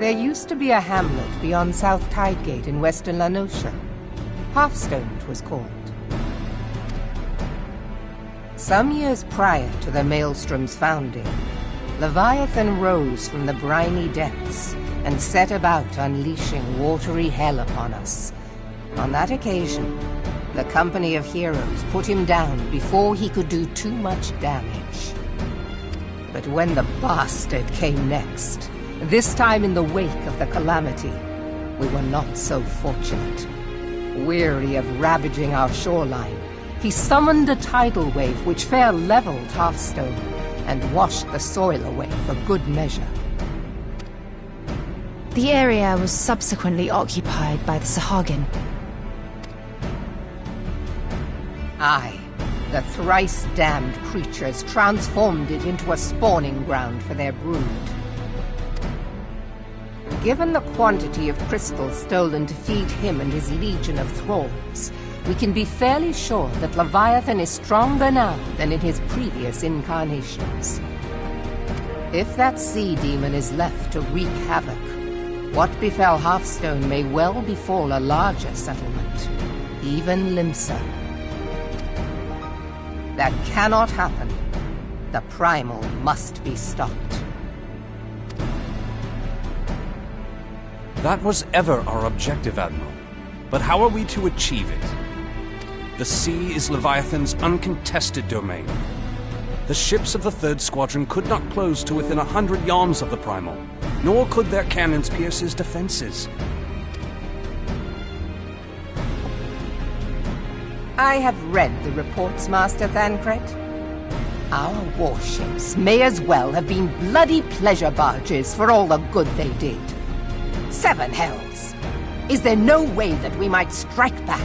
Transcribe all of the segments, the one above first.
There used to be a hamlet beyond South Tidegate in western Lanosha. Halfstone it was called. Some years prior to the Maelstrom's founding, Leviathan rose from the briny depths and set about unleashing watery hell upon us. On that occasion, the Company of Heroes put him down before he could do too much damage. But when the bastard came next, this time in the wake of the calamity, we were not so fortunate. Weary of ravaging our shoreline, he summoned a tidal wave which fair leveled Halfstone and washed the soil away for good measure. The area was subsequently occupied by the Sahagin. Aye, the thrice-damned creatures transformed it into a spawning ground for their brood. Given the quantity of crystals stolen to feed him and his legion of thralls, we can be fairly sure that Leviathan is stronger now than in his previous incarnations. If that sea demon is left to wreak havoc, what befell Halfstone may well befall a larger settlement, even Limsa. That cannot happen. The primal must be stopped. That was ever our objective, Admiral. But how are we to achieve it? The sea is Leviathan's uncontested domain. The ships of the 3rd Squadron could not close to within 100 yards of the primal, nor could their cannons pierce his defenses. I have read the reports, Master Thancred. Our warships may as well have been bloody pleasure barges for all the good they did. 7 hells! Is there no way that we might strike back?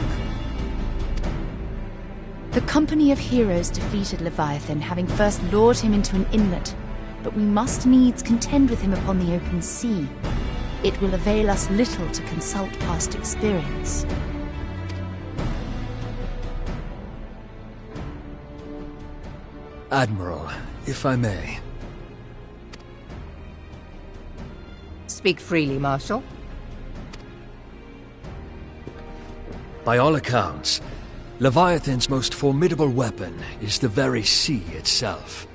The Company of Heroes defeated Leviathan, having first lured him into an inlet, but we must needs contend with him upon the open sea. It will avail us little to consult past experience. Admiral, if I may. Speak freely, Marshal. By all accounts, Leviathan's most formidable weapon is the very sea itself.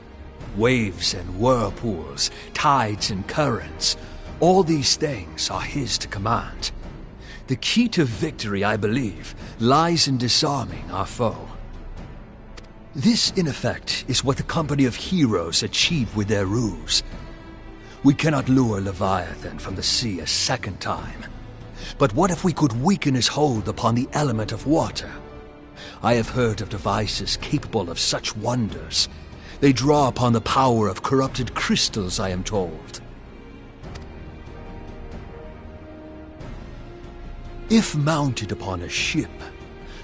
Waves and whirlpools, tides and currents, all these things are his to command. The key to victory, I believe, lies in disarming our foe. This, in effect, is what the Company of Heroes achieved with their ruse. We cannot lure Leviathan from the sea a second time. But what if we could weaken his hold upon the element of water? I have heard of devices capable of such wonders. They draw upon the power of corrupted crystals, I am told. If mounted upon a ship,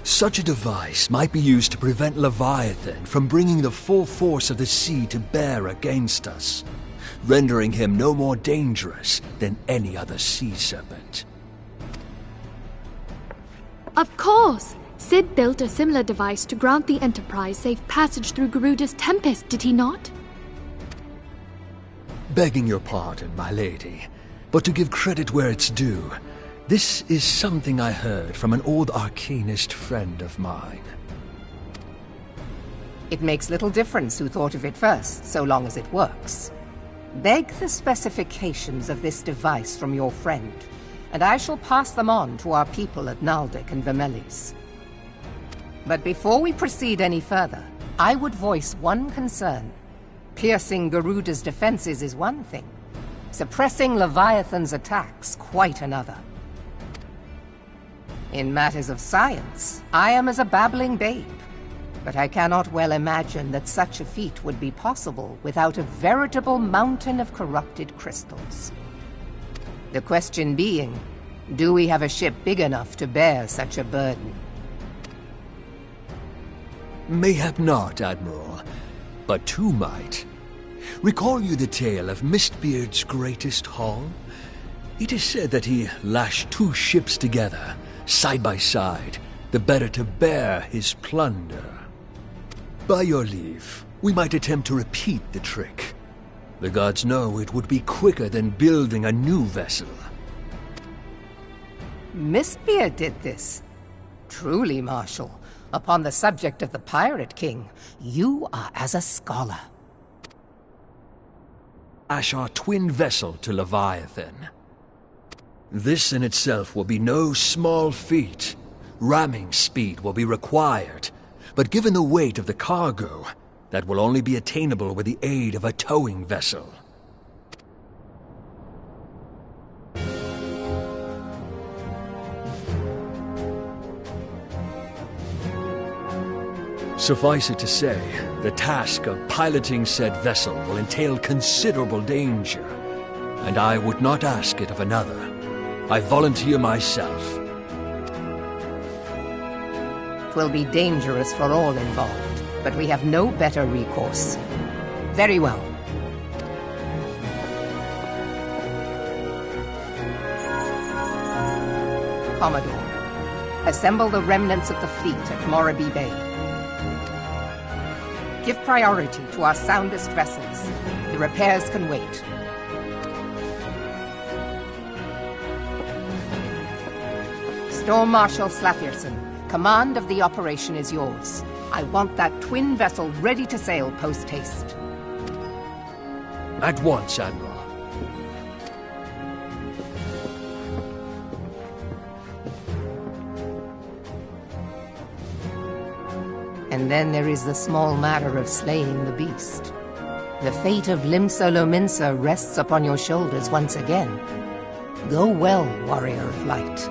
such a device might be used to prevent Leviathan from bringing the full force of the sea to bear against us, rendering him no more dangerous than any other sea serpent. Of course! Sid built a similar device to grant the Enterprise safe passage through Garuda's Tempest, did he not? Begging your pardon, my lady, but to give credit where it's due, this is something I heard from an old arcanist friend of mine. It makes little difference who thought of it first, so long as it works. Beg the specifications of this device from your friend, and I shall pass them on to our people at Naldic and Vermelis. But before we proceed any further, I would voice one concern. Piercing Garuda's defenses is one thing. Suppressing Leviathan's attacks, quite another. In matters of science, I am as a babbling babe, but I cannot well imagine that such a feat would be possible without a veritable mountain of corrupted crystals. The question being, do we have a ship big enough to bear such a burden? Mayhap not, Admiral, but two might. Recall you the tale of Mistbeard's greatest haul? It is said that he lashed 2 ships together, side by side, the better to bear his plunder. By your leave, we might attempt to repeat the trick. The gods know it would be quicker than building a new vessel. Mistbeard did this. Truly, Marshal, upon the subject of the Pirate King, you are as a scholar. Dash our twin vessel to Leviathan. This in itself will be no small feat. Ramming speed will be required, but given the weight of the cargo, that will only be attainable with the aid of a towing vessel. Suffice it to say, the task of piloting said vessel will entail considerable danger, and I would not ask it of another. I volunteer myself. 'Twill be dangerous for all involved, but we have no better recourse. Very well. Commodore, assemble the remnants of the fleet at Merlwyb Bay. Give priority to our soundest vessels. The repairs can wait. Storm Marshal Slafierson, command of the operation is yours. I want that twin vessel ready to sail post-haste. At once, Admiral. And then there is the small matter of slaying the beast. The fate of Limsa Lominsa rests upon your shoulders once again. Go well, warrior of light.